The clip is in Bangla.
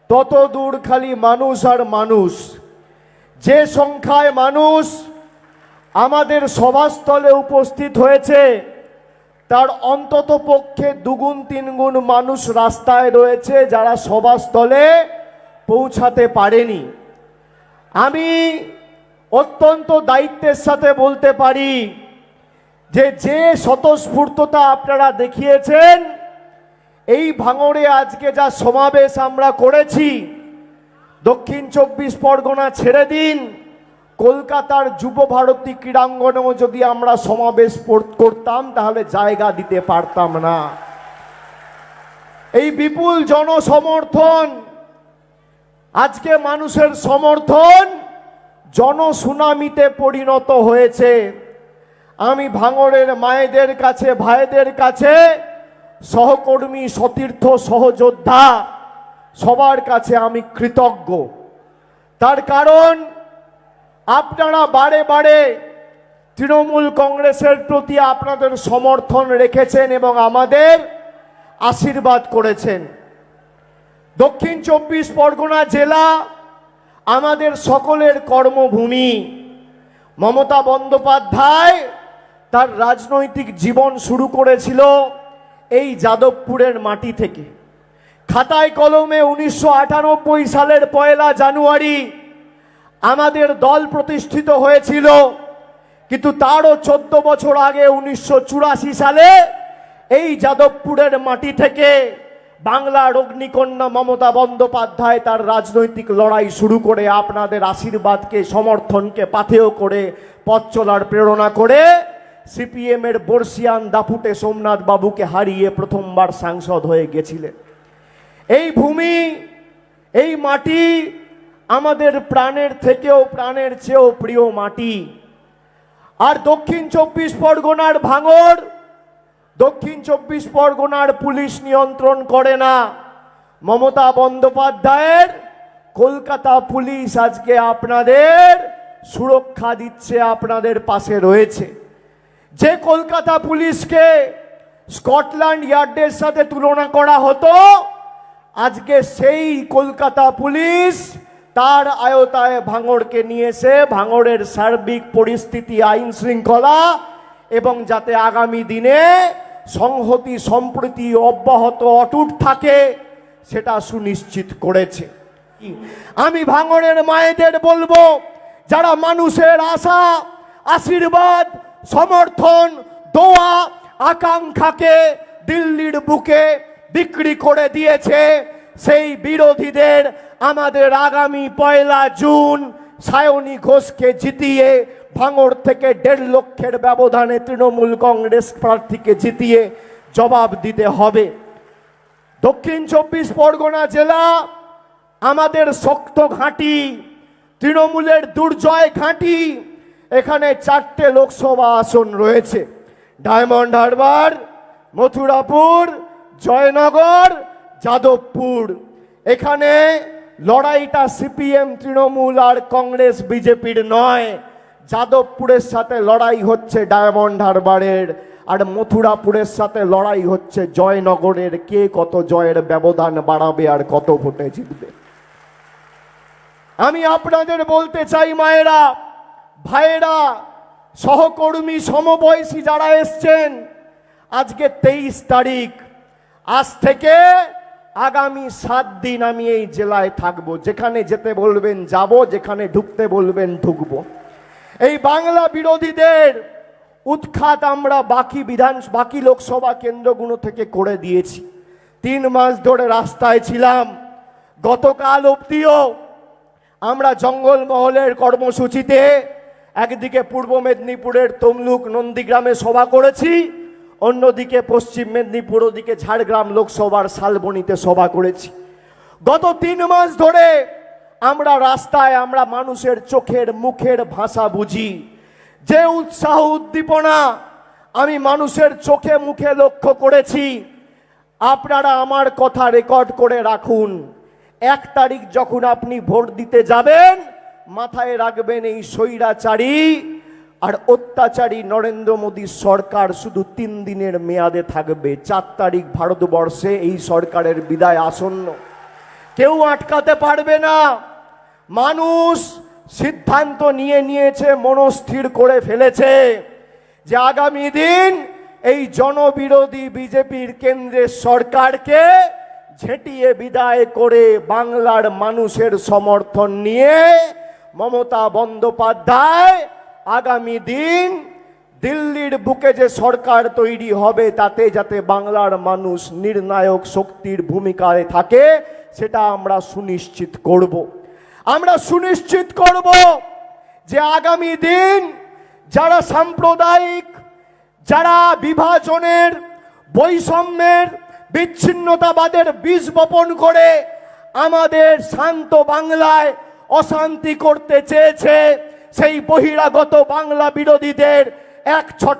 তত দূর খালি মানুষ আর মানুষ। যে সংখ্যায় মানুষ আমাদের সভাস্থলে উপস্থিত হয়েছে তার অন্তত পক্ষে দুগুণ তিনগুণ মানুষ রাস্তায় রয়েছে যারা সভাস্থলে পৌঁছাতে পারেনি। আমি অত্যন্ত দায়িত্বের সাথে বলতে পারি যে স্বতঃস্ফূর্ততা আপনারা দেখিয়েছেন, এই ভাঙড়ে আজকে যা সমাবেশ আমরা করেছি, দক্ষিণ 24 পরগনা ছেড়ে দিন, কলকাতার যুব ভারতী ক্রীড়াঙ্গনেও যদি আমরা সমাবেশ করতাম তাহলে জায়গা দিতে পারতাম না। এই বিপুল জনসমর্থন, আজকে মানুষের সমর্থন জনসুনামিতে পরিণত হয়েছে। আমি ভাঙড়ের মায়েদের কাছে, ভাইদের কাছে, সহকর্মী, সতীর্থ, সহযোদ্ধা সবার কাছে আমি কৃতজ্ঞ। তার কারণ আপনারা বারে বারে তৃণমূল কংগ্রেসের প্রতি আপনাদের সমর্থন রেখেছেন এবং আমাদের আশীর্বাদ করেছেন। দক্ষিণ 24 পরগনা জেলা আমাদের সকলের কর্মভূমি। মমতা বন্দ্যোপাধ্যায় তার রাজনৈতিক জীবন শুরু করেছিল এই যাদবপুরের মাটি থেকে। খাতায় কলমে 1998 সালের 1 জানুয়ারি আমাদের দল প্রতিষ্ঠিত হয়েছিল, কিন্তু তারও 14 বছর আগে 1984 সালে এই যাদবপুরের মাটি থেকে বাংলার অগ্নিকন্যা মমতা বন্দ্যোপাধ্যায় তার রাজনৈতিক লড়াই শুরু করে আপনাদের আশীর্বাদকে, সমর্থনকে পাথেয় করে, পথ চলার প্রেরণা করে সিপিএমের বর্ষিয়ান দাপুটে সোমনাথ বাবুকে হারিয়ে প্রথমবার সাংসদ হয়ে গেছিলেন। এই ভূমি, এই মাটি আমাদের প্রাণের থেকেও, প্রাণের চেয়েও প্রিয় মাটি। আর দক্ষিণ 24 পরগনার ভাঙড়, দক্ষিণ 24 পরগনার পুলিশ নিয়ন্ত্রণ করে না, মমতা বন্দ্যোপাধ্যায়ের কলকাতা পুলিশ আজকে আপনাদের সুরক্ষা দিচ্ছে, আপনাদের পাশে রয়েছে। যে কলকাতা পুলিশকে স্কটল্যান্ড ইয়ার্ডের সাথে তুলনা করা হতো, আজকে সেই কলকাতা পুলিশ তার আয়তায় ভাঙড়কে নিয়েছে। ভাঙড়ের সার্বিক পরিস্থিতি, আইন শৃঙ্খলা এবং যাতে আগামী দিনে সংহতি সম্প্রীতি অব্যাহত অটুট থাকে সেটা সুনিশ্চিত করেছে। আমি ভাঙড়ের মায়েদের বলবো, যারা মানুষের আশা, আশীর্বাদ, সমর্থন, দোয়া, আকাঙ্ক্ষাকে দিল্লির বুকে বিক্রি করে দিয়েছে, সেই বিরোধীদের আমাদের আগামী 1 জুন সায়নী ঘোষকে জিতিয়ে, ভাঙড় থেকে 1.5 লক্ষের ব্যবধানে তৃণমূল কংগ্রেস প্রার্থীকে জিতিয়ে জবাব দিতে হবে। দক্ষিণ 24 পরগনা জেলা আমাদের শক্ত ঘাঁটি, তৃণমূলের দুর্জয় ঘাঁটি। এখানে 4টে লোকসভা আসন রয়েছে: ডায়মন্ড হারবার, মথুরাপুর, জয়নগর, যাদবপুর। এখানে লড়াইটা সিপিএম, তৃণমূল আর কংগ্রেস বিজেপির নয়। যাদবপুরের সাথে লড়াই হচ্ছে ডায়মন্ড হারবারের, আর মথুরাপুরের সাথে লড়াই হচ্ছে জয়নগরের। কে কত জয়ের ব্যবধান বাড়াবে আর কত ভোটে জিতবে। আমি আপনাদের বলতে চাই, মায়েরা, ভাইয়েরা, সহকর্মী, সমবয়সী যারা এসছেন, আজকে 23 তারিখ, আজ থেকে আগামী 7 দিন আমি এই জেলায় থাকবো। যেখানে যেতে বলবেন যাব, যেখানে ঢুকতে বলবেন ঢুকবো। এই বাংলা বিরোধীদের উৎখাত আমরা বাকি লোকসভা কেন্দ্রগুলো থেকে করে দিয়েছি। 3 মাস ধরে রাস্তায় ছিলাম। গতকাল অবধিও আমরা জঙ্গলমহলের কর্মসূচিতে একদিকে পূর্ব মেদিনীপুরের তমলুক, নন্দীগ্রামে সভা করেছি, অন্যদিকে পশ্চিম মেদিনীপুর, ওদিকে ঝাড়গ্রাম লোকসভার শালবনীতে সভা করেছি। গত 3 মাস ধরে আমরা রাস্তায়, আমরা মানুষের চোখের মুখের ভাষা বুঝি। যে উৎসাহ উদ্দীপনা আমি মানুষের চোখে মুখে লক্ষ্য করেছি, আপনারা আমার কথা রেকর্ড করে রাখুন। 1 তারিখ যখন আপনি ভোট দিতে যাবেন, মাথায় রাখবেন এই স্বৈরাচারী আর অত্যাচারী নরেন্দ্র মোদীর সরকার শুধু 3 দিনের মেয়াদে থাকবে। 4 তারিখ ভারতবর্ষে এই সরকারের বিদায় আসন্ন। কেউ আটকাতে পারবে না। মানুষ সিদ্ধান্ত নিয়েছে, মনস্থির করে ফেলেছে যে আগামী দিন এই জনবিরোধী বিজেপির কেন্দ্রের সরকারকে ঝেঁটিয়ে বিদায় করে বাংলার মানুষের সমর্থন নিয়ে মমতা বন্দ্যোপাধ্যায় আগামী দিন দিল্লির বুকে যে সরকার তৈরি হবে তাতে যাতে বাংলার মানুষ নির্ণায়ক শক্তির ভূমিকায় থাকে সেটা আমরা সুনিশ্চিত করব। আমরা সুনিশ্চিত করব যে আগামী দিন যারা সাম্প্রদায়িক, যারা বিভাজনের, বৈষম্যের, বিচ্ছিন্নতাবাদের বীজ বপন করে আমাদের শান্ত বাংলায় অশান্তি করতে চেয়েছে, সেই বহিরাগত বাংলা বিরোধীদের এক ছট